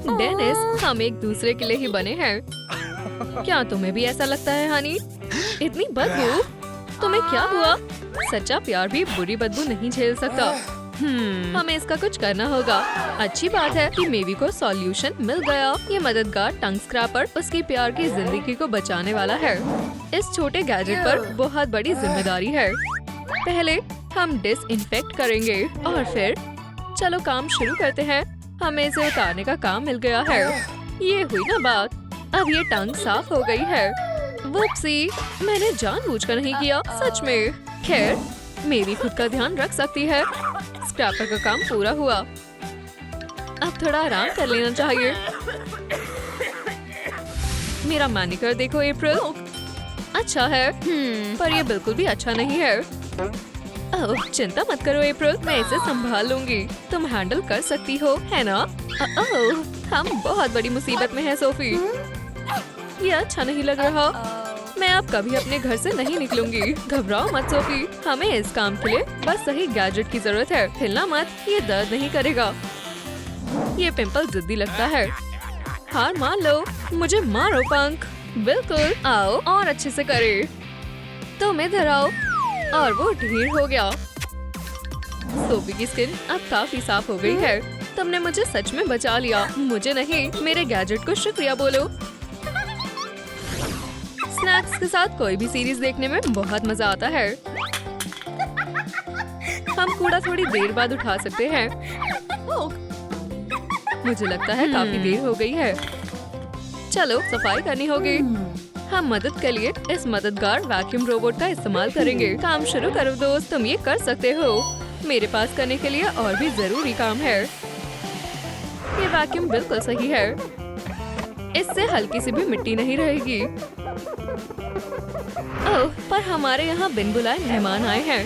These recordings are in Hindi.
डेनिस, हम एक दूसरे के लिए ही बने हैं। क्या तुम्हें भी ऐसा लगता है हनी? इतनी बदबू? तुम्हें क्या हुआ? सच्चा प्यार भी बुरी बदबू नहीं झेल सकता। हमें इसका कुछ करना होगा। अच्छी बात है कि मेवी को सॉल्यूशन मिल गया। ये मददगार टंग स्क्रैपर उसकी प्यार की जिंदगी को बचाने वाला है। इस छोटे गैजेट पर बहुत बड़ी जिम्मेदारी है। पहले हम डिसइंफेक्ट करेंगे और फिर चलो काम शुरू करते हैं। हमें इसे उतारने का काम मिल गया है। ये हुई ना बात। अब ये टंग साफ हो गई है। वुप्सी, मैंने जानबूझकर नहीं किया, सच में। खैर, मेरी खुद का ध्यान रख सकती है। स्क्रैपर का काम पूरा हुआ। अब थोड़ा आराम कर लेना चाहिए। मेरा मैनिक्योर देखो अप्रैल। अच्छा है, पर ये बिल्कुल भी अच्छा नहीं है। ओह, चिंता मत करो अप्रैल, मैं इसे संभाल लूंगी। तुम हैंडल कर सकती हो, है ना? ओह, हम बहुत बड़ी मुसीबत में हैं सोफी। ये अच्छा नहीं लग रहा। मैं अब कभी अपने घर से नहीं निकलूंगी। घबराओ मत सोफी, हमें इस काम के लिए बस सही गैजेट की जरूरत है। हिलना मत, ये दर्द नहीं करेगा। ये पिंपल जिद्दी लगता है। हार मान लो, मुझे मारो पंख। बिल्कुल, आओ और अच्छे से करे। तुम इधर आओ। और वो ढेर हो गया। सोफी की स्किन अब काफी साफ हो गई है। तुमने मुझे सच में बचा लिया। मुझे नहीं, मेरे गैजेट को शुक्रिया बोलो। स्नैक्स के साथ कोई भी सीरीज देखने में बहुत मजा आता है। हम कूड़ा थोड़ी देर बाद उठा सकते हैं। मुझे लगता है काफी देर हो गई है। चलो सफाई करनी होगी। हम मदद के लिए इस मददगार वैक्यूम रोबोट का इस्तेमाल करेंगे। काम शुरू करो दोस्त, तुम ये कर सकते हो। मेरे पास करने के लिए और भी जरूरी काम है। ये वैक्यूम बिल्कुल सही है। इससे हल्की सी भी मिट्टी नहीं रहेगी। ओह, पर हमारे यहाँ बिन बुलाए मेहमान आए हैं।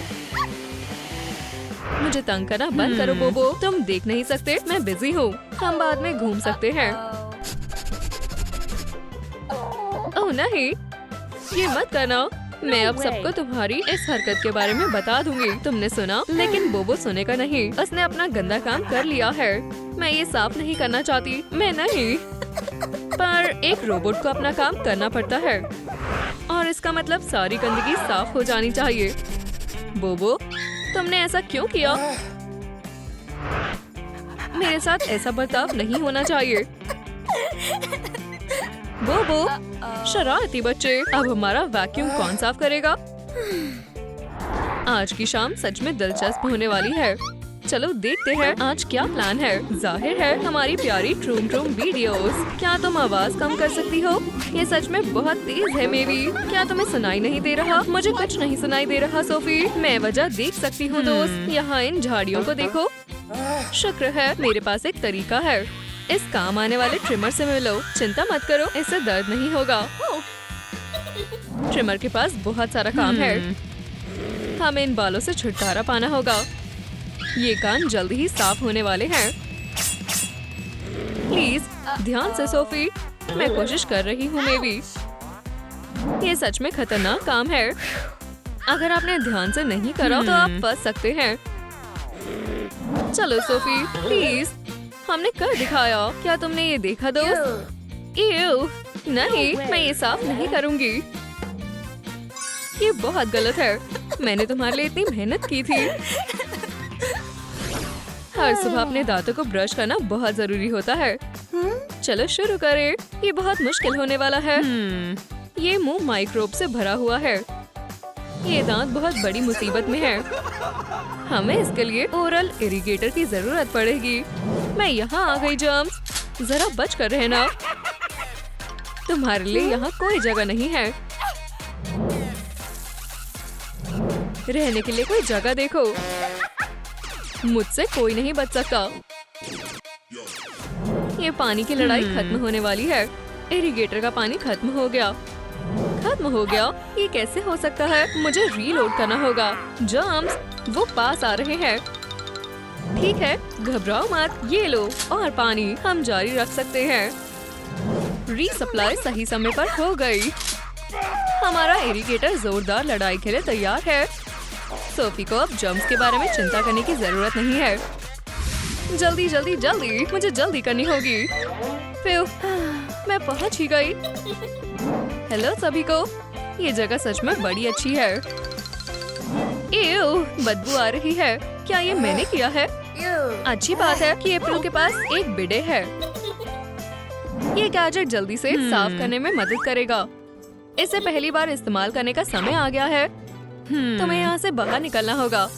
मुझे तंग करना बंद करो बोबो। तुम देख नहीं सकते, मैं बिजी हूँ। हम बाद में घूम सकते हैं। ओह नहीं, ये मत करना। मैं अब सबको तुम्हारी इस हरकत के बारे में बता दूंगी। तुमने सुना? लेकिन बोबो सुने का नहीं। उसने अपना गंदा काम कर लिया है। मैं ये साफ नहीं करना चाहती। मैं नहीं, पर एक रोबोट को अपना काम करना पड़ता है और इसका मतलब सारी गंदगी साफ हो जानी चाहिए। बोबो, तुमने ऐसा क्यों किया? मेरे साथ ऐसा बर्ताव नहीं होना चाहिए। बोबो, शरारती बच्चे। अब हमारा वैक्यूम कौन साफ करेगा? आज की शाम सच में दिलचस्प होने वाली है। चलो देखते हैं आज क्या प्लान है। जाहिर है हमारी प्यारी ट्रूम ट्रूम वीडियोस। क्या तुम आवाज कम कर सकती हो? ये सच में बहुत तेज है मेवी। क्या तुम्हें सुनाई नहीं दे रहा? मुझे कुछ नहीं सुनाई दे रहा सोफी। मैं वजह देख सकती हूँ दोस्त। यहाँ इन झाड़ियों को देखो। शुक्र है मेरे पास एक तरीका है। इस काम आने वाले ट्रिमर से मिलो। चिंता मत करो, इससे दर्द नहीं होगा। ट्रिमर के पास बहुत सारा काम है। हमें इन बालों से छुटकारा पाना होगा। ये कान जल्दी ही साफ होने वाले हैं। प्लीज ध्यान से सोफी, मैं कोशिश कर रही हूँ मेवी। ये सच में खतरनाक काम है। अगर आपने ध्यान से नहीं करा तो आप फंस सकते हैं। चलो सोफी प्लीज, हमने कर दिखाया। क्या तुमने ये देखा दोस्त? इव, नहीं, मैं ये साफ नहीं करूँगी। ये बहुत गलत है। मैंने तुम्हारे लिए इतनी मेहनत की थी। हर सुबह अपने दांतों को ब्रश करना बहुत जरूरी होता है। चलो शुरू करें। ये बहुत मुश्किल होने वाला है। ये मुंह माइक्रोब से भरा हुआ है। ये दांत बहुत बड़ी मुसीबत में है। हमें इसके लिए ओरल इरिगेटर की जरूरत पड़ेगी। मैं यहाँ आ गई जम्स, जरा बच कर रहना। तुम्हारे लिए यहाँ कोई जगह नहीं है। रहने के लिए कोई जगह देखो। मुझसे कोई नहीं बच सकता। ये पानी की लड़ाई खत्म होने वाली है। इरिगेटर का पानी खत्म हो गया। खत्म हो गया? ये कैसे हो सकता है? मुझे रीलोड करना होगा। जर्म्स, वो पास आ रहे हैं। ठीक है, घबराओ मत। ये लो और पानी। हम जारी रख सकते हैं। रीसप्लाई सही समय पर हो गई। हमारा इरिगेटर जोरदार लड़ाई के लिए तैयार है। सोफी को अब जर्म्स के बारे में चिंता करने की जरूरत नहीं है। जल्दी जल्दी जल्दी, मुझे जल्दी करनी होगी। फिर मैं पहुंच ही गई। हेलो सभी को, ये जगह सच में बड़ी अच्छी है। एव, बदबू आ रही है। क्या ये मैंने किया है? अच्छी बात है कि अप्रैल के पास एक बिडे है। ये गैजेट जल्दी से साफ करने में मदद करेगा। इसे पहली बार इस्तेमाल करने का समय आ गया है। तुम्हें यहाँ से बाहर निकलना होगा।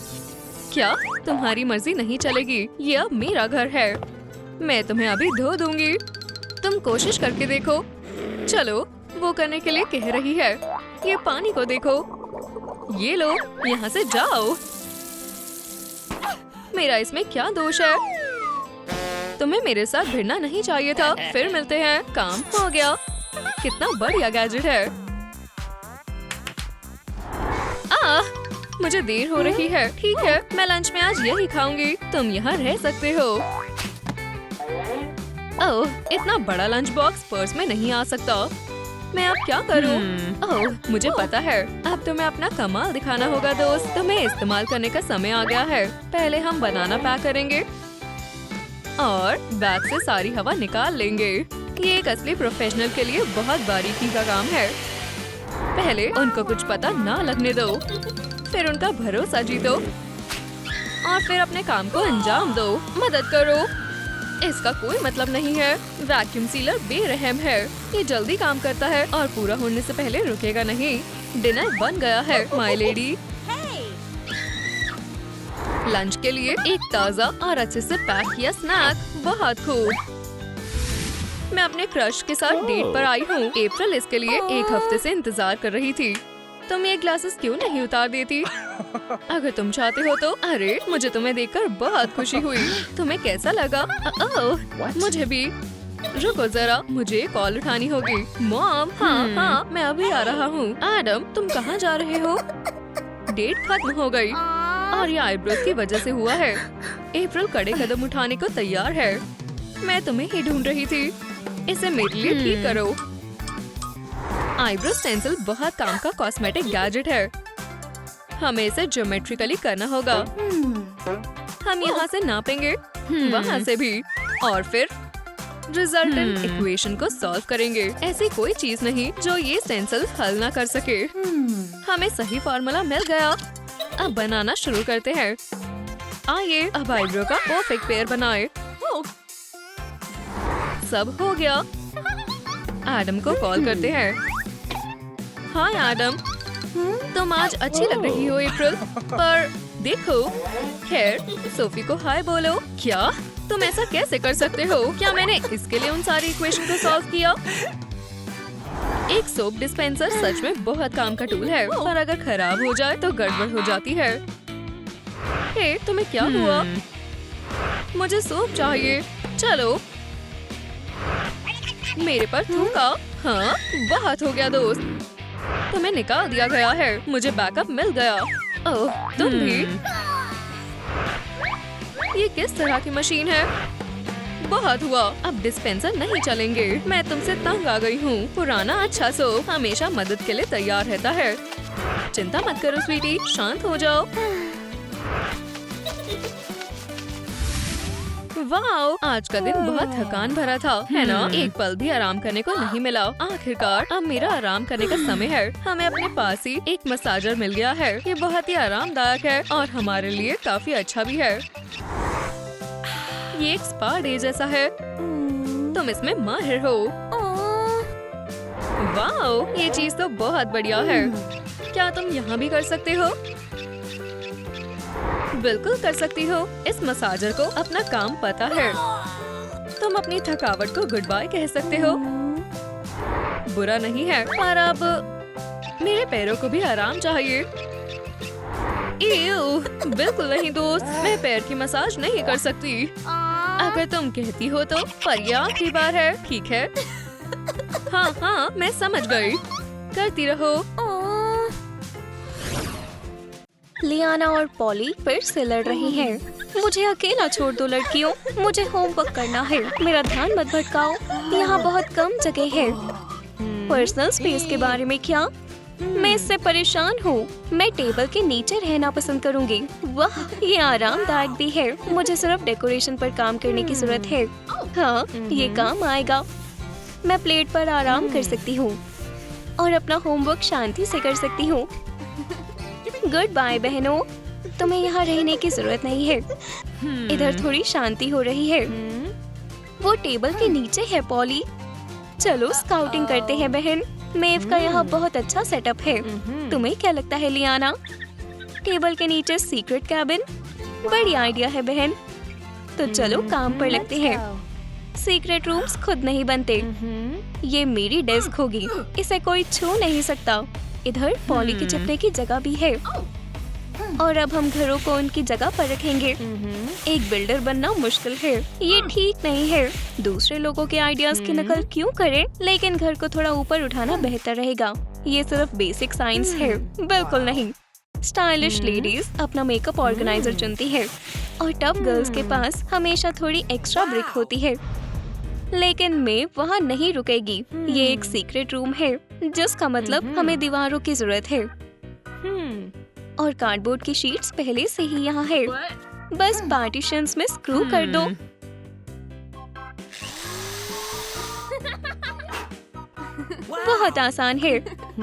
क्या तुम्हारी मर्जी नहीं चलेगी? ये अब मेरा घर है। मैं तुम्हें अभी धो दूंगी। तुम कोशिश करके देखो। चलो, वो करने के लिए कह रही है। ये पानी को देखो। ये लो, यहाँ से जाओ। मेरा इसमें क्या दोष है? तुम्हें मेरे साथ भिड़ना नहीं चाहिए था। फिर मिलते हैं। काम हो गया। कितना बढ़िया गैजेट है। मुझे देर हो रही है। ठीक है, मैं लंच में आज यही खाऊंगी। तुम यहाँ रह सकते हो। ओह, इतना बड़ा लंच बॉक्स पर्स में नहीं आ सकता। मैं अब क्या करूं? ओह, मुझे पता है। अब तुम्हें अपना कमाल दिखाना होगा दोस्त। तुम्हें इस्तेमाल करने का समय आ गया है। पहले हम बनाना पैक करेंगे और बैग से सारी हवा निकाल लेंगे। ये एक असली प्रोफेशनल के लिए बहुत बारीकी का काम है। पहले उनको कुछ पता ना लगने दो, फिर उनका भरोसा जीतो और फिर अपने काम को अंजाम दो। मदद करो। इसका कोई मतलब नहीं है। वैक्यूम सीलर बेरहम है। ये जल्दी काम करता है और पूरा होने से पहले रुकेगा नहीं। डिनर बन गया है माय लेडी। लंच के लिए एक ताज़ा और अच्छे से पैक किया स्नैक। बहुत खूब। मैं अपने क्रश के साथ डेट पर आई हूँ। अप्रैल इसके लिए एक हफ्ते से इंतजार कर रही थी। तुम ये ग्लासेस क्यों नहीं उतार देती? अगर तुम चाहते हो तो। अरे, मुझे तुम्हें देखकर बहुत खुशी हुई। तुम्हें कैसा लगा? मुझे भी। रुको जरा, मुझे कॉल उठानी होगी। मॉम, हाँ, मैं अभी आ रहा हूँ। एडम, तुम कहाँ जा रहे हो? डेट खत्म हो गई और ये आईब्रोज की वजह से हुआ है। अप्रैल कड़े कदम उठाने को तैयार है। मैं तुम्हें ही ढूंढ रही थी। इसे मेरे लिए ठीक करो। आईब्रो स्टेंसिल बहुत काम का कॉस्मेटिक गैजेट है। हमें इसे ज्योमेट्रिकली करना होगा। हम यहाँ से नापेंगे, वहाँ से भी, और फिर रिजल्टेंट इक्वेशन को सॉल्व करेंगे। ऐसी कोई चीज नहीं जो ये स्टेंसिल हल ना कर सके। हमें सही फॉर्मूला मिल गया। अब बनाना शुरू करते हैं। आइए अब आईब्रो का परफेक्ट पेयर बनाए। सब हो गया। एडम को कॉल करते हैं। हाय एडम, तुम आज अच्छी लग रही हो अप्रैल, पर देखो। खैर, सोफी को हाय बोलो। क्या तुम ऐसा कैसे कर सकते हो? क्या मैंने इसके लिए उन सारी इक्वेशन को सॉल्व किया? एक सोप डिस्पेंसर सच में बहुत काम का टूल है, पर अगर खराब हो जाए तो गड़बड़ हो जाती है। हे, तुम्हें क्या हुआ? मुझे सोप चाहिए। चलो। मेरे पर थूका। हाँ, बहुत हो गया दोस्त। तुम्हें निकाल दिया गया है। मुझे बैकअप मिल गया। ओह, तुम भी। ये किस तरह की मशीन है? बहुत हुआ। अब डिस्पेंसर नहीं चलेंगे। मैं तुमसे तंग आ गई हूँ। पुराना अच्छा सोप हमेशा मदद के लिए तैयार रहता है। चिंता मत करो स्वीटी, शांत हो जाओ। वाओ, आज का दिन बहुत थकान भरा था, है ना? एक पल भी आराम करने को नहीं मिला। आखिरकार अब मेरा आराम करने का समय है। हमें अपने पास ही एक मसाजर मिल गया है। ये बहुत ही आरामदायक है और हमारे लिए काफी अच्छा भी है। ये एक स्पा डे जैसा है। तुम इसमें माहिर हो। वाओ, ये चीज तो बहुत बढ़िया है। क्या तुम यहाँ भी कर सकते हो? बिल्कुल कर सकती हो। इस मसाजर को अपना काम पता है। तुम अपनी थकावट को गुड बाय कह सकते हो। बुरा नहीं है, पर अब मेरे पैरों को भी आराम चाहिए। बिल्कुल नहीं दोस्त, मैं पैर की मसाज नहीं कर सकती। अगर तुम कहती हो तो, पर ये आखिरी बार है, ठीक है? हाँ, मैं समझ गई। करती रहो। लियाना और पॉली फिर से लड़ रही हैं। मुझे अकेला छोड़ दो लड़कियों, मुझे होमवर्क करना है। मेरा ध्यान मत भटकाओ, यहाँ बहुत कम जगह है। पर्सनल स्पेस के बारे में क्या? मैं इससे परेशान हूँ। मैं टेबल के नीचे रहना पसंद करूँगी। वाह, ये आरामदायक भी है। मुझे सिर्फ डेकोरेशन पर काम करने की जरूरत है। हाँ, ये काम आएगा। मैं प्लेट पर आराम कर सकती हूँ और अपना होमवर्क शांति से कर सकती हूँ। गुड बाय बहनों, तुम्हें यहाँ रहने की जरूरत नहीं है। इधर थोड़ी शांति हो रही है। वो टेबल के नीचे है पॉली। चलो स्काउटिंग करते हैं बहन। मेव का यहाँ बहुत अच्छा सेटअप है। तुम्हें क्या लगता है लियाना? टेबल के नीचे सीक्रेट कैबिन? बड़ी आइडिया है बहन। तो चलो काम पर लगते हैं। सीक्रेट रूम्स खुद नहीं बनते। ये मेरी डेस्क होगी, इसे कोई छू नहीं सकता। इधर पॉली के छिपने की जगह भी है और अब हम घरों को उनकी जगह पर रखेंगे। एक बिल्डर बनना मुश्किल है। ये ठीक नहीं है। दूसरे लोगों के आइडियाज की नकल क्यों करें? लेकिन घर को थोड़ा ऊपर उठाना बेहतर रहेगा। ये सिर्फ बेसिक साइंस है, बिल्कुल नहीं। स्टाइलिश लेडीज अपना मेकअप ऑर्गेनाइजर चुनती है और टफ गर्ल्स के पास हमेशा थोड़ी एक्स्ट्रा ब्रिक होती है। लेकिन मैं वहाँ नहीं रुकेगी। ये एक सीक्रेट रूम है, जिसका मतलब हमें दीवारों की जरूरत है और कार्डबोर्ड की शीट्स पहले से ही यहाँ है। बस पार्टीशंस में स्क्रू कर दो। बहुत आसान है।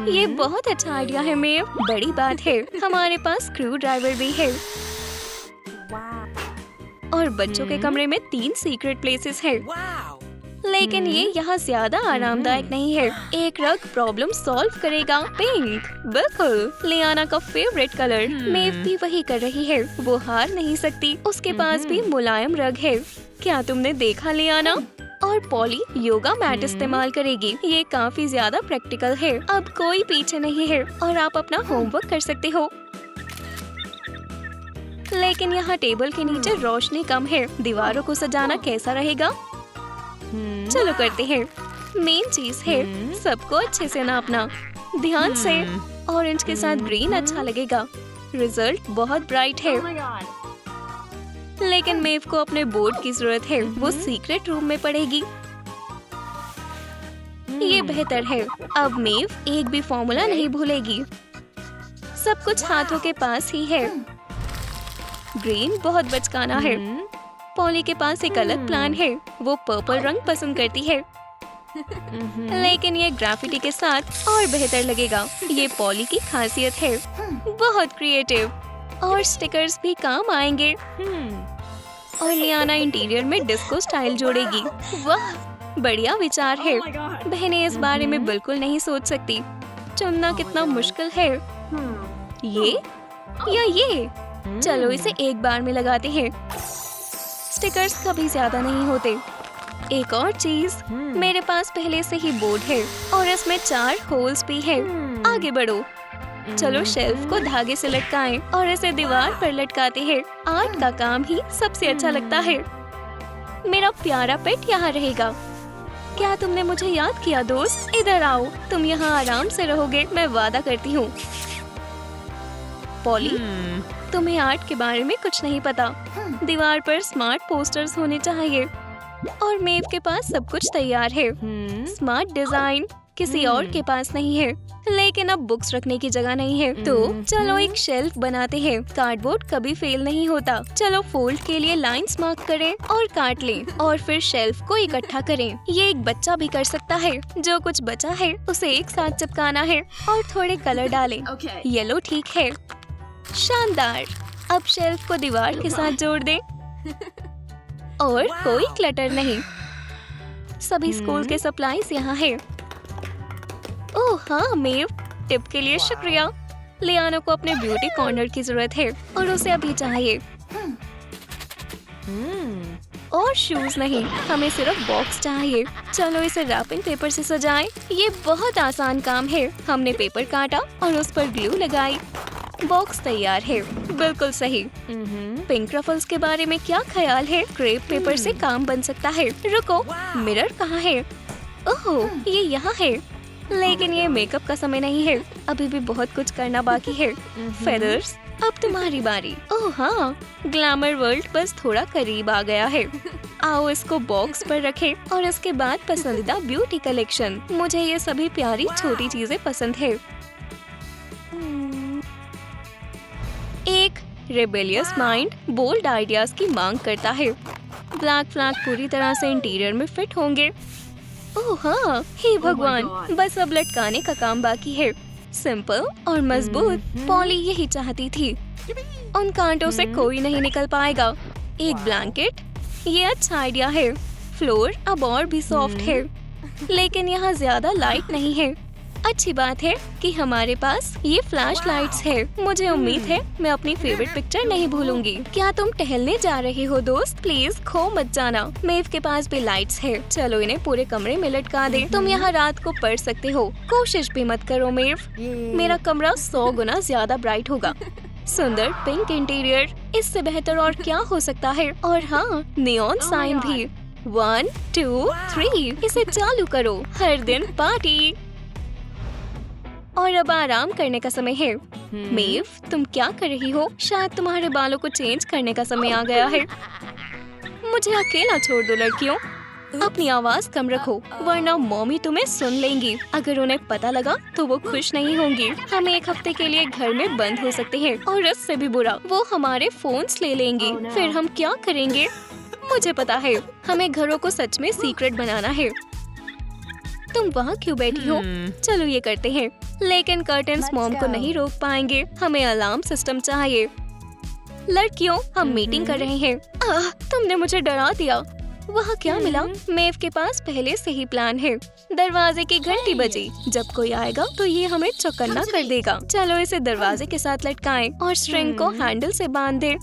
ये बहुत अच्छा आइडिया है मेव। बड़ी बात है, हमारे पास स्क्रू ड्राइवर भी है और बच्चों के कमरे में 3 सीक्रेट प्लेसेस है। लेकिन ये यहाँ ज्यादा आरामदायक नहीं है। एक रग प्रॉब्लम सॉल्व करेगा। पिंक, बिल्कुल लियाना का फेवरेट कलर। मेव भी वही कर रही है। वो हार नहीं सकती। उसके पास भी मुलायम रग है। क्या तुमने देखा लियाना? और पॉली योगा मैट इस्तेमाल करेगी। ये काफी ज्यादा प्रैक्टिकल है। अब कोई पीछे नहीं है और आप अपना होमवर्क कर सकते हो। लेकिन यहाँ टेबल के नीचे रोशनी कम है। दीवारों को सजाना कैसा रहेगा? चलो करते हैं। मेन चीज है सबको अच्छे से नापना। ध्यान से। ऑरेंज के साथ ग्रीन अच्छा लगेगा। रिजल्ट बहुत ब्राइट है। लेकिन मेव को अपने बोर्ड की जरूरत है। वो सीक्रेट रूम में पढ़ेगी। ये बेहतर है। अब मेव एक भी फॉर्मूला नहीं भूलेगी। सब कुछ हाथों के पास ही है। ग्रीन बहुत बचकाना है। पॉली के पास एक अलग प्लान है। वो पर्पल रंग पसंद करती है। लेकिन ये ग्राफिटी के साथ और बेहतर लगेगा। ये पॉली की खासियत है। बहुत क्रिएटिव। और स्टिकर्स भी काम आएंगे। और लियाना इंटीरियर में डिस्को स्टाइल जोड़ेगी। वाह, बढ़िया विचार है। बहनें इस बारे में बिल्कुल नहीं सोच सकती। चुनना कितना मुश्किल है। ये या ये? चलो इसे एक बार में लगाते हैं। स्टिकर्स कभी ज्यादा नहीं होते। एक और चीज, मेरे पास पहले से ही बोर्ड है और इसमें 4 होल्स भी है। आगे बढ़ो। चलो शेल्फ को धागे से लटकाएं और इसे दीवार पर लटकाते हैं। आर्ट का काम ही सबसे अच्छा लगता है। मेरा प्यारा पेट यहाँ रहेगा। क्या तुमने मुझे याद किया दोस्त? इधर आओ। तुम यहाँ आराम से रहोगे, मैं वादा करती हूँ। पॉली, तुम्हें आर्ट के बारे में कुछ नहीं पता। दीवार पर स्मार्ट पोस्टर्स होने चाहिए और मेव के पास सब कुछ तैयार है। स्मार्ट डिजाइन किसी और के पास नहीं है। लेकिन अब बुक्स रखने की जगह नहीं है। तो चलो एक शेल्फ बनाते हैं। कार्डबोर्ड कभी फेल नहीं होता। चलो फोल्ड के लिए लाइंस मार्क करें और काट लें और फिर शेल्फ को इकट्ठा करें। ये एक बच्चा भी कर सकता है। जो कुछ बचा है उसे एक साथ चिपकाना है और थोड़े कलर डालें। येलो ठीक है। शानदार। अब शेल्फ को दीवार के साथ जोड़ दें और कोई क्लटर नहीं। सभी स्कूल के सप्लाईज यहाँ है। ओह हाँ मेव, टिप के लिए शुक्रिया। लियाना को अपने ब्यूटी कॉर्नर की जरूरत है और उसे अभी चाहिए। और शूज नहीं, हमें सिर्फ बॉक्स चाहिए। चलो इसे रैपिंग पेपर से सजाएं। ये बहुत आसान काम है। हमने पेपर काटा और उस पर ग्लू लगाई। बॉक्स तैयार है। बिल्कुल सही। पिंक रफल्स के बारे में क्या ख्याल है? क्रेप पेपर से काम बन सकता है। रुको, मिरर कहाँ है? ओह, ये यहाँ है। लेकिन ये मेकअप का समय नहीं है। अभी भी बहुत कुछ करना बाकी है। फेदर्स, अब तुम्हारी बारी। ओह हाँ, ग्लैमर वर्ल्ड बस थोड़ा करीब आ गया है। आओ इसको बॉक्स पर रखें और इसके बाद पसंदीदा ब्यूटी कलेक्शन। मुझे ये सभी प्यारी छोटी चीजें पसंद है। रेबेलियस माइंड बोल्ड आइडियाज की मांग करता है। ब्लैक फ्लैग पूरी तरह से इंटीरियर में फिट होंगे। ओह हाँ, हे भगवान, बस अब लटकाने का काम बाकी है। सिंपल और मजबूत, पॉली यही चाहती थी। उन कांटों से कोई नहीं निकल पाएगा। एक ब्लैंकेट, ये अच्छा आइडिया है। फ्लोर अब और भी सॉफ्ट है, लेकिन यहाँ ज्यादा लाइट नहीं है। अच्छी बात है कि हमारे पास ये फ्लैश लाइट्स है। मुझे उम्मीद है मैं अपनी फेवरेट पिक्चर नहीं भूलूंगी। क्या तुम टहलने जा रहे हो दोस्त? प्लीज खो मत जाना। मेव के पास भी लाइट्स है, चलो इन्हें पूरे कमरे में लटका दे। तुम यहाँ रात को पढ़ सकते हो, कोशिश भी मत करो मेव। मेरा कमरा 100 गुना ज्यादा ब्राइट होगा। सुंदर पिंक इंटीरियर, इससे बेहतर और क्या हो सकता है? और हाँ, नियॉन साइन भी। 1 2 3, इसे चालू करो। हर दिन पार्टी। और अब आराम करने का समय है। मेव, तुम क्या कर रही हो? शायद तुम्हारे बालों को चेंज करने का समय आ गया है। मुझे अकेला छोड़ दो लड़कियों। अपनी आवाज कम रखो, वरना मम्मी तुम्हें सुन लेंगी। अगर उन्हें पता लगा तो वो खुश नहीं होंगी। हम 1 हफ्ते के लिए घर में बंद हो सकते हैं, और इससे भी बुरा, वो हमारे फोन्स ले लेंगी। फिर हम क्या करेंगे? मुझे पता है, हमें घरों को सच में सीक्रेट बनाना है। तुम वहाँ क्यों बैठी हो? चलो ये करते हैं। लेकिन कर्टन्स मॉम को नहीं रोक पाएंगे। हमें अलार्म सिस्टम चाहिए। लड़कियों, हम मीटिंग कर रहे हैं। तुमने मुझे डरा दिया। वहाँ क्या मिला? मेव के पास पहले से ही प्लान है। दरवाजे की घंटी बजी। जब कोई आएगा तो ये हमें चौकन्ना कर देगा। चलो इसे दरवाजे के साथ लटकाएं और स्ट्रिंग को हैंडल से बांध दें।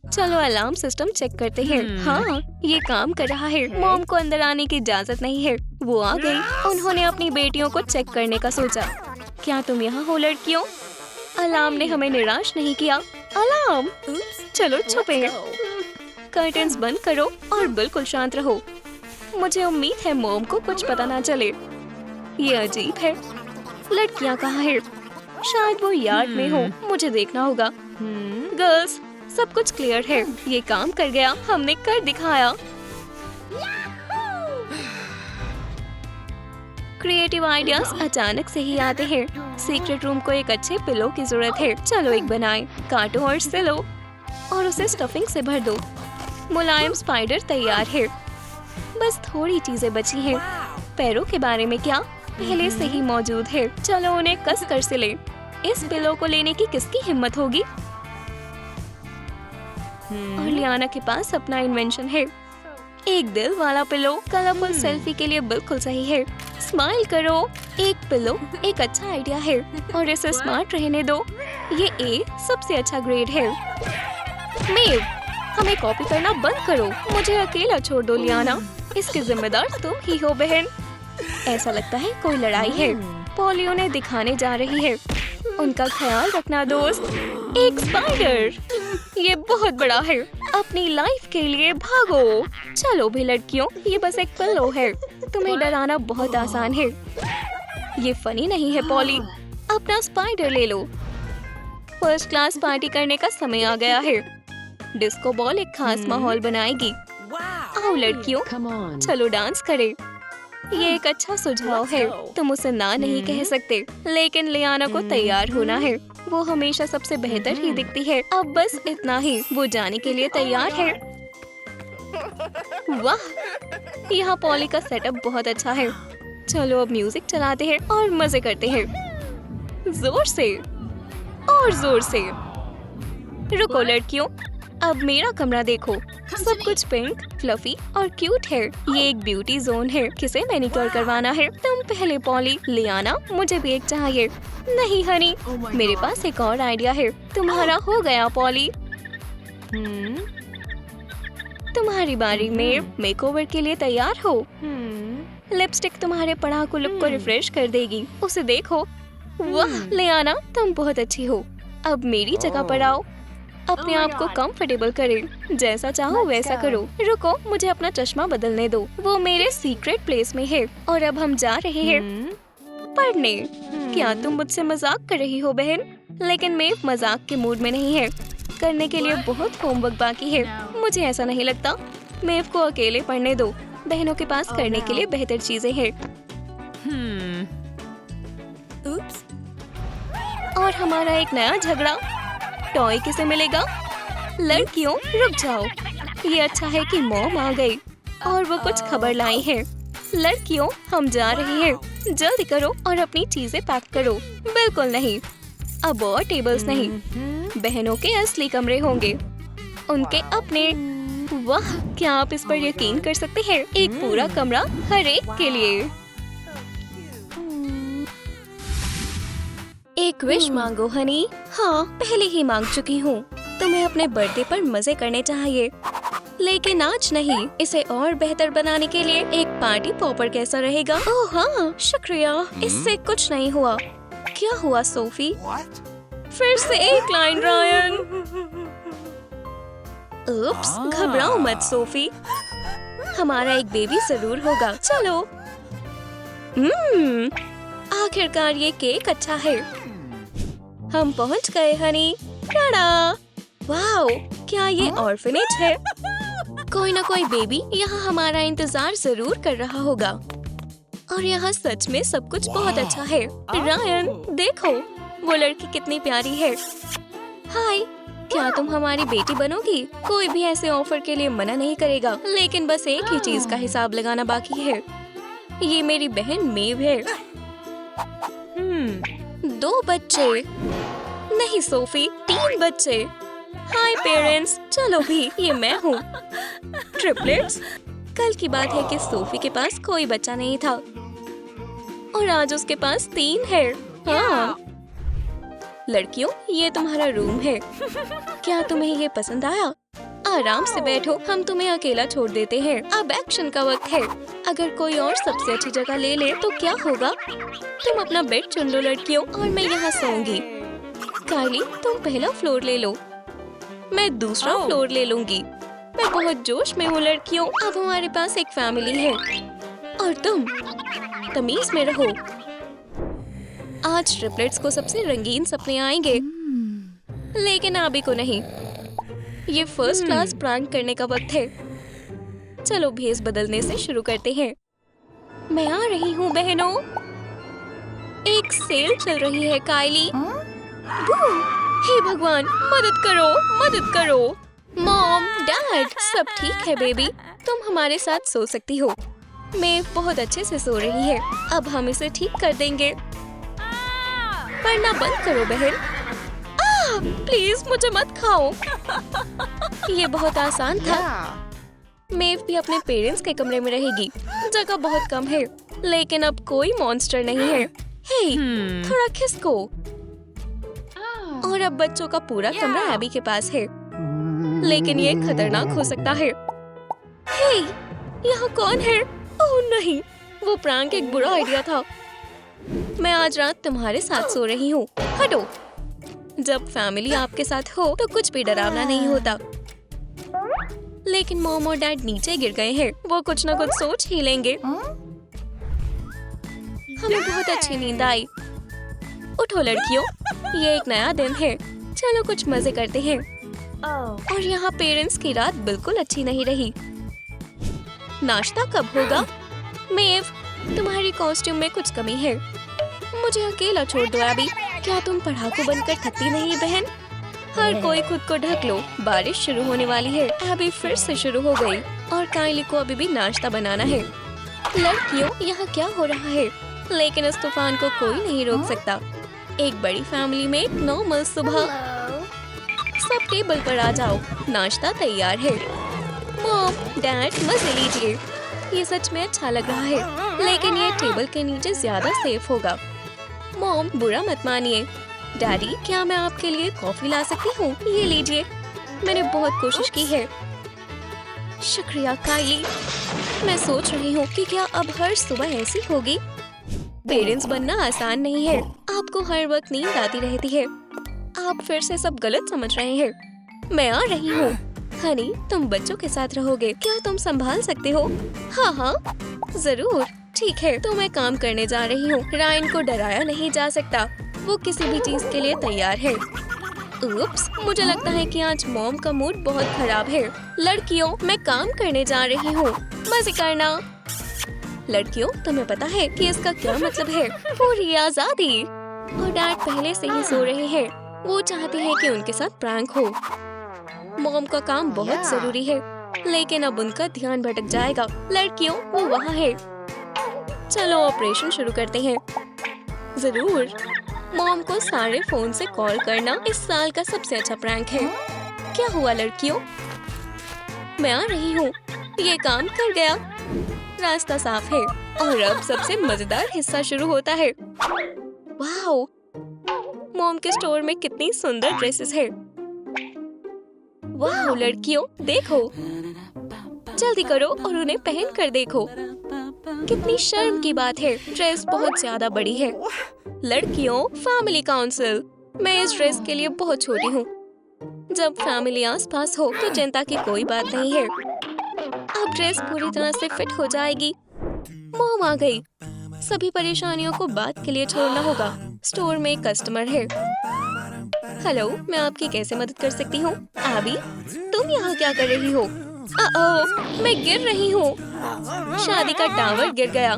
चलो अलार्म सिस्टम चेक करते हैं। हाँ, ये काम कर रहा है। मॉम को अंदर आने की इजाजत नहीं है। वो आ गई। उन्होंने अपनी बेटियों को चेक करने का सोचा। क्या तुम यहाँ हो लड़कियों? अलार्म ने हमें निराश नहीं किया। अलार्म, चलो छुपे। कर्टन्स बंद करो और बिल्कुल शांत रहो। मुझे उम्मीद है मॉम को कुछ पता ना चले। ये अजीब है। लड़कियाँ कहाँ है? शायद वो यार्ड में हो। मुझे देखना होगा। गर्ल्स, सब कुछ क्लियर है। ये काम कर गया। हमने कर दिखाया। क्रिएटिव आइडियाज अचानक से ही आते हैं। सीक्रेट रूम को एक अच्छे पिलो की जरूरत है। चलो एक बनाएं। काटो और सिलो और उसे स्टफिंग से भर दो। मुलायम स्पाइडर तैयार है। बस थोड़ी चीजें बची हैं। पैरों के बारे में क्या? पहले से ही मौजूद है। चलो उन्हें कस कर सिले। इस पिलो को लेने की किसकी हिम्मत होगी? और लियाना के पास अपना इन्वेंशन है। एक दिल वाला पिलो कलरफुल सेल्फी के लिए बिल्कुल सही है। स्माइल करो। एक पिलो एक अच्छा आइडिया है, और इसे स्मार्ट रहने दो। ये ए सबसे अच्छा ग्रेड है। मेव, हमें कॉपी करना बंद करो। मुझे अकेला छोड़ दो लियाना। इसकी जिम्मेदार तुम ही हो बहन। ऐसा लगता है कोई लड़ाई है। पॉली उन्हें दिखाने जा रही है। उनका ख्याल रखना दोस्त। एक स्पाइडर, ये बहुत बड़ा है। अपनी लाइफ के लिए भागो। चलो भी लड़कियों, ये बस एक पिलो है। तुम्हें डराना बहुत आसान है। ये फनी नहीं है पॉली। अपना स्पाइडर ले लो। फर्स्ट क्लास पार्टी करने का समय आ गया है। डिस्को बॉल एक खास माहौल बनाएगी। आओ लड़कियों, चलो डांस करें। ये एक अच्छा सुझाव है। तुम उसे ना नहीं कह सकते, लेकिन लियाना को तैयार होना है। वो हमेशा सबसे बेहतर ही दिखती है। अब बस इतना ही। वो जाने के लिए तैयार है। वाह, यहाँ पॉली का सेटअप बहुत अच्छा है। चलो अब म्यूजिक चलाते हैं और मजे करते हैं। जोर से और जोर से। रुको लड़कियों, अब मेरा कमरा देखो। सब कुछ पिंक, फ्लफी और क्यूट है। ये एक ब्यूटी जोन है। किसे मैनिक्योर करवाना है? तुम पहले पॉली। लियाना, मुझे भी एक चाहिए। नहीं हनी, मेरे पास एक और आइडिया है। तुम्हारा हो गया पॉली। तुम्हारी बारी में। मेकओवर के लिए तैयार हो? लिपस्टिक तुम्हारे पढ़ाकू लुक को रिफ्रेश कर देगी। उसे देखो। वाह लियाना, तुम बहुत अच्छी हो। अब मेरी जगह पर आओ। अपने आप को कंफर्टेबल करें। जैसा चाहो वैसा करो। रुको, मुझे अपना चश्मा बदलने दो। वो मेरे सीक्रेट प्लेस में है। और अब हम जा रहे हैं पढ़ने। क्या तुम मुझसे मजाक कर रही हो बहन? लेकिन मैं मजाक के मूड में नहीं है। करने के लिए बहुत होमवर्क बाकी है। मुझे ऐसा नहीं लगता। मेव को अकेले पढ़ने दो। बहनों के पास करने के लिए बेहतर चीजें हैं। और हमारा एक नया झगड़ा। टॉय किसे मिलेगा? लड़कियों रुक जाओ, ये अच्छा है कि मॉम आ गई और वो कुछ खबर लाई है। लड़कियों हम जा रहे हैं, जल्दी करो और अपनी चीजें पैक करो। बिल्कुल नहीं, अब और टेबल्स नहीं। बहनों के असली कमरे होंगे, उनके अपने। वाह, क्या आप इस पर यकीन कर सकते हैं? एक पूरा कमरा हर एक के लिए। एक विश मांगो हनी। हाँ, पहले ही मांग चुकी हूँ। तुम्हें अपने बर्थडे पर मजे करने चाहिए, लेकिन आज नहीं। इसे और बेहतर बनाने के लिए एक पार्टी पॉपर कैसा रहेगा? ओह हाँ, शुक्रिया। इससे कुछ नहीं हुआ। क्या हुआ सोफी? फिर से एक लाइन रायन। उप्स, घबराओ मत सोफी, हमारा एक बेबी जरूर होगा। चलो। आखिरकार ये केक अच्छा है। हम पहुंच गए हनी। टाडा! वाओ, क्या ये ऑर्फनेज है? कोई ना कोई बेबी यहाँ हमारा इंतजार जरूर कर रहा होगा। और यहाँ सच में सब कुछ बहुत अच्छा है। रायन देखो, वो लड़की कितनी प्यारी है। हाय, क्या तुम हमारी बेटी बनोगी? कोई भी ऐसे ऑफर के लिए मना नहीं करेगा, लेकिन बस एक ही चीज का हिसाब लगाना बाकी है। ये मेरी बहन मेव है। 2 बच्चे नहीं सोफी, 3 बच्चे। हाय पेरेंट्स, चलो भी, ये मैं हूँ। ट्रिपलेट्स। कल की बात है कि सोफी के पास कोई बच्चा नहीं था और आज उसके पास 3 है। हाँ। लड़कियों, ये तुम्हारा रूम है। क्या तुम्हें ये पसंद आया? आराम से बैठो, हम तुम्हें अकेला छोड़ देते हैं। अब एक्शन का वक्त है। अगर कोई और सबसे अच्छी जगह ले ले तो क्या होगा? तुम अपना बेड चुन लो लड़कियों, और मैं यहाँ सोऊंगी। काइली, तुम पहला फ्लोर ले लो, मैं दूसरा फ्लोर ले लूंगी। मैं बहुत जोश में हूँ लड़कियों। अब हमारे पास एक फैमिली है और तुम तमीज में रहो। आज ट्रिपलेट्स को सबसे रंगीन सपने आएंगे, लेकिन अभी को नहीं। ये फर्स्ट क्लास प्रैंक करने का वक्त है। चलो भेस बदलने से शुरू करते हैं। मैं आ रही हूँ बहनों। एक सेल चल रही है काइली। हे भगवान, मदद करो, मदद करो। मॉम, डैड, सब ठीक है बेबी, तुम हमारे साथ सो सकती हो। मैं बहुत अच्छे से सो रही है। अब हम इसे ठीक कर देंगे। पढ़ना बंद करो बहन। प्लीज मुझे मत खाओ। ये बहुत आसान था। मेव भी अपने पेरेंट्स के कमरे में रहेगी। जगह बहुत कम है, लेकिन अब कोई मॉन्स्टर नहीं है। हे, थोड़ा खिसको। और अब बच्चों का पूरा कमरा एबी के पास है, लेकिन ये खतरनाक हो सकता है। हे, यहाँ कौन है? ओह नहीं, वो प्रैंक एक बुरा आइडिया था। मैं आज रात तुम्हारे साथ सो रही हूँ। हटो। जब फैमिली आपके साथ हो तो कुछ भी डरावना नहीं होता। लेकिन मॉम और डैड नीचे गिर गए हैं। वो कुछ ना कुछ सोच ही लेंगे। हमें बहुत अच्छी नींद आई। उठो लड़कियों, ये एक नया दिन है। चलो कुछ मजे करते हैं। और यहाँ पेरेंट्स की रात बिल्कुल अच्छी नहीं रही। नाश्ता कब होगा? मेव, तुम्हारी कॉस्ट्यूम में कुछ कमी है। मुझे अकेला छोड़ दो एबी। क्या तुम पढ़ाकू बनकर थकती नहीं बहन? हर कोई खुद को ढक लो, बारिश शुरू होने वाली है। एबी फिर से शुरू हो गई और काइली को अभी भी नाश्ता बनाना है। लड़कियों, यहाँ क्या हो रहा है? लेकिन इस तूफान को कोई नहीं रोक सकता। एक बड़ी फैमिली में एक नॉर्मल सुबह। सब टेबल पर आ जाओ, नाश्ता तैयार है। मॉम, डैड, मजे लीजिए। ये सच में अच्छा लग रहा है, लेकिन ये टेबल के नीचे ज्यादा सेफ होगा। मॉम, बुरा मत मानिए। डैडी, क्या मैं आपके लिए कॉफी ला सकती हूँ? ये लीजिए, मैंने बहुत कोशिश की है। शुक्रिया काइली। मैं सोच रही हूँ कि क्या अब हर सुबह ऐसी होगी? पेरेंट्स बनना आसान नहीं है। आपको हर वक्त नींद आती रहती है। आप फिर से सब गलत समझ रहे हैं। मैं आ रही हूँ। हनी, तुम बच्चों के साथ रहोगे, क्या तुम संभाल सकते हो? हाँ हाँ जरूर। ठीक है, तो मैं काम करने जा रही हूँ। रायन को डराया नहीं जा सकता, वो किसी भी चीज के लिए तैयार है। उप्स, मुझे लगता है कि आज मॉम का मूड बहुत खराब है। लड़कियों, मैं काम करने जा रही हूँ, मजे करना। लड़कियों, तुम्हें पता है कि इसका क्या मतलब है? पूरी आजादी। और डैड पहले से ही सो रहे हैं। वो चाहते हैं कि उनके साथ प्रैंक हो। मॉम का काम बहुत जरूरी है, लेकिन अब उनका ध्यान भटक जाएगा। लड़कियों, वो वहाँ है। चलो ऑपरेशन शुरू करते हैं। जरूर। मॉम को सारे फोन से कॉल करना इस साल का सबसे अच्छा प्रैंक है। क्या हुआ लड़कियों? मैं आ रही हूँ। ये काम कर गया। रास्ता साफ है और अब सबसे मजेदार हिस्सा शुरू होता है। वाओ! मॉम के स्टोर में कितनी सुंदर ड्रेसेस है। वाओ लड़कियों, देखो। जल्दी करो और उन्हें पहन कर देखो। कितनी शर्म की बात है, ड्रेस बहुत ज्यादा बड़ी है। लड़कियों, फैमिली काउंसिल। मैं इस ड्रेस के लिए बहुत छोटी हूँ। जब फैमिली आस पास हो तो चिंता की कोई बात नहीं है। अब ड्रेस पूरी तरह से फिट हो जाएगी। मॉम आ गई। सभी परेशानियों को बाद के लिए छोड़ना होगा। स्टोर में एक कस्टमर है। हेलो, मैं आपकी कैसे मदद कर सकती हूँ? एबी, तुम यहाँ क्या कर रही हो? मैं गिर रही हूँ। शादी का टावर गिर गया।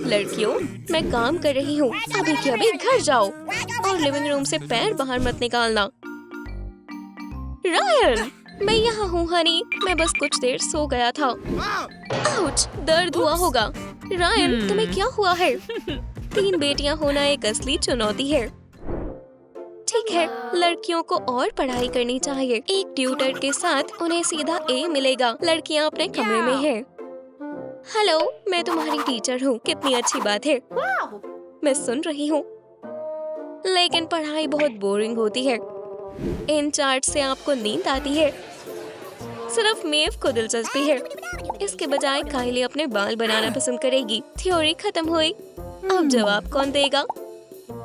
लड़कियों, मैं काम कर रही हूँ। अभी के अभी घर जाओ और लिविंग रूम से पैर बाहर मत निकालना। रायन, मैं यहाँ हूँ हनी। मैं बस कुछ देर सो गया था। आउच, दर्द हुआ होगा। रायन, तुम्हें क्या हुआ है? 3 बेटियां होना एक असली चुनौती है। ठीक है, लड़कियों को और पढ़ाई करनी चाहिए। एक ट्यूटर के साथ उन्हें सीधा ए मिलेगा। लड़कियां अपने कमरे में हैं। हेलो, मैं तुम्हारी टीचर हूँ। कितनी अच्छी बात है। मैं सुन रही हूँ, लेकिन पढ़ाई बहुत बोरिंग होती है। इन चार्ट से आपको नींद आती है। सिर्फ मेव को दिलचस्पी है। इसके बजाय काइली अपने बाल बनाना पसंद करेगी। थ्योरी खत्म हुई। अब जवाब कौन देगा?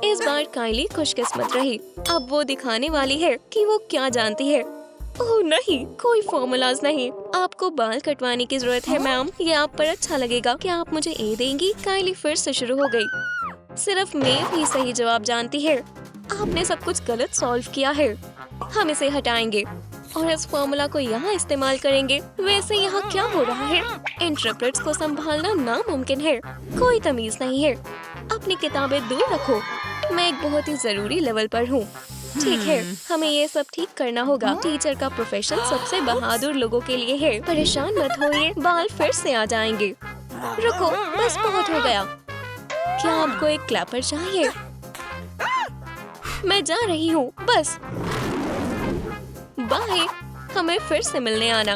इस बार काइली खुशकिस्मत रही। अब वो दिखाने वाली है कि वो क्या जानती है। ओह नहीं, कोई फॉर्मूलाज नहीं। आपको बाल कटवाने की जरूरत है मैम। ये आप पर अच्छा लगेगा। क्या आप मुझे ए देंगी? काइली फिर से शुरू हो गई। सिर्फ मेव ही सही जवाब जानती है। आपने सब कुछ गलत सॉल्व किया है। हम इसे हटाएंगे और इस फॉर्मूला को यहाँ इस्तेमाल करेंगे। वैसे यहाँ क्या हो रहा है? इंटरप्रेट्स को संभालना नामुमकिन है। कोई तमीज नहीं है। अपनी किताबें दूर रखो। मैं एक बहुत ही जरूरी लेवल पर हूँ। ठीक है, हमें ये सब ठीक करना होगा। टीचर का प्रोफेशन सबसे बहादुर लोगों के लिए है। परेशान मत होइए, बाल फिर से आ जाएंगे। रुको, बस बहुत हो गया। क्या आपको एक क्लैपर चाहिए? मैं जा रही हूँ, बस। बाय, हमें फिर से मिलने आना।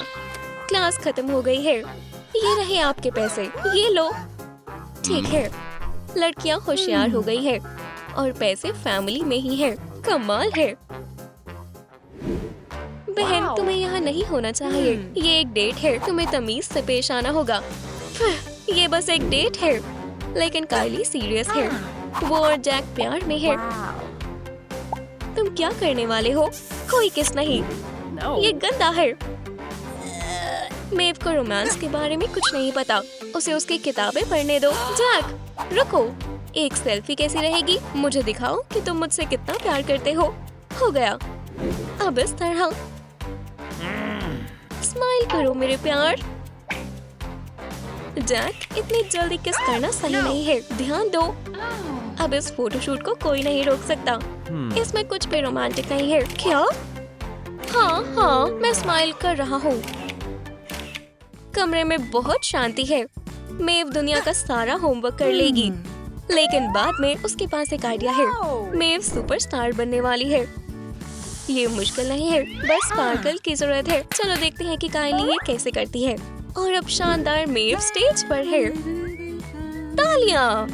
क्लास खत्म हो गई है। ये रहे आपके पैसे, ये लो। ठीक है, लड़कियाँ होशियार हो गई है और पैसे फैमिली में ही है। कमाल है। बहन, तुम्हें यहाँ नहीं होना चाहिए। ये एक डेट है, तुम्हें तमीज से पेश आना होगा। ये बस एक डेट है। लेकिन काइली सीरियस है। वो और जैक प्यार में है। तुम क्या करने वाले हो? कोई किस नहीं। ये गंदा है। मेव को रोमांस के बारे में कुछ नहीं पता। उसे उसकी किताबें पढ़ने दो। जैक, रुको। एक सेल्फी कैसी रहेगी? मुझे दिखाओ कि तुम मुझसे कितना प्यार करते हो। हो गया। अब इस तरह स्माइल करो मेरे प्यार। जैक, इतनी जल्दी किस करना सही नहीं है। ध्यान दो। अब इस फोटोशूट को कोई नहीं रोक सकता। इसमें कुछ भी रोमांटिक नहीं है। क्या? हाँ, मैं स्माइल कर रहा हूँ। कमरे में बहुत शांति है। मेव दुनिया का सारा होमवर्क कर लेगी, लेकिन बाद में उसके पास एक आइडिया है। मेव सुपरस्टार बनने वाली है। ये मुश्किल नहीं है, बस स्पार्कल की जरूरत है। चलो देखते हैं कि काइली ये कैसे करती है। और अब शानदार मेव स्टेज पर है। तालियां।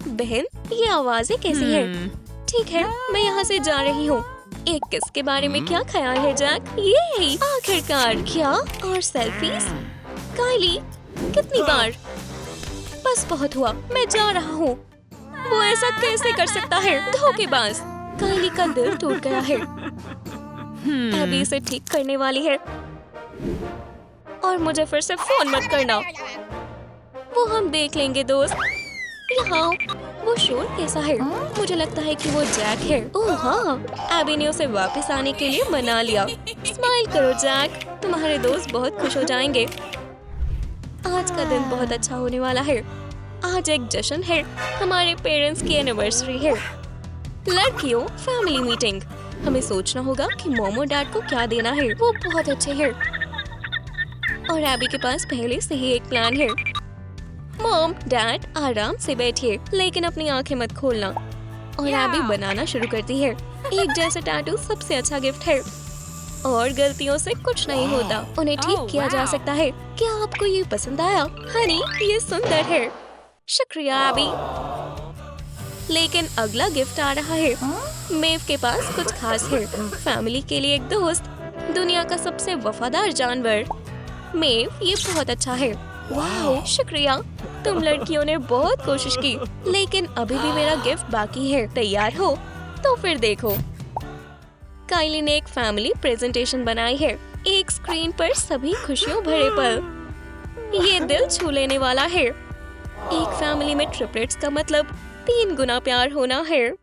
बहन, ये आवाजें कैसी है? ठीक है, मैं यहाँ से जा रही हूँ। एक किस के बारे में क्या ख्याल है जैक? ये आखिरकार। क्या? और सेल्फीज? काइली, कितनी बार? बस बहुत हुआ, मैं जा रहा हूँ। वो ऐसा कैसे कर सकता है? धोखेबाज। काइली का दिल टूट गया है। एबी इसे ठीक करने वाली है। और मुझे फिर से फोन मत करना। वो हम देख लेंगे दोस्त। यहाँ वो शोर कैसा है? मुझे लगता है कि वो जैक है। ओह हाँ, एबी ने उसे वापस आने के लिए मना लिया। स्माइल करो जैक, तुम्हारे दोस्त बहुत खुश हो जाएंगे। आज का दिन बहुत अच्छा होने वाला है। आज एक जश्न है, हमारे पेरेंट्स की एनिवर्सरी है। लड़कियों, फैमिली मीटिंग। हमें सोचना होगा कि मॉम और डैड को क्या देना है। वो बहुत अच्छे हैं और एबी के पास पहले से ही एक प्लान है। मॉम, डैड आराम से बैठिए, लेकिन अपनी आंखें मत खोलना। और एबी बनाना शुरू करती है। एक जैसा टैटू सबसे अच्छा गिफ्ट है और गलतियों से कुछ नहीं होता, उन्हें ठीक किया जा सकता है। क्या आपको ये पसंद आया? हनी, ये सुंदर है। शुक्रिया एबी। लेकिन अगला गिफ्ट आ रहा है। मेव के पास कुछ खास है। फैमिली के लिए एक दोस्त, दुनिया का सबसे वफादार जानवर। मेव, ये बहुत अच्छा है। वाह, शुक्रिया। तुम लड़कियों ने बहुत कोशिश की, लेकिन अभी भी मेरा गिफ्ट बाकी है। तैयार हो? तो फिर देखो। काइली ने एक फैमिली प्रेजेंटेशन बनाई है। एक स्क्रीन पर सभी खुशियों भरे पल। ये दिल छू लेने वाला है। एक फैमिली में ट्रिपलेट्स का मतलब 3 गुना प्यार होना है।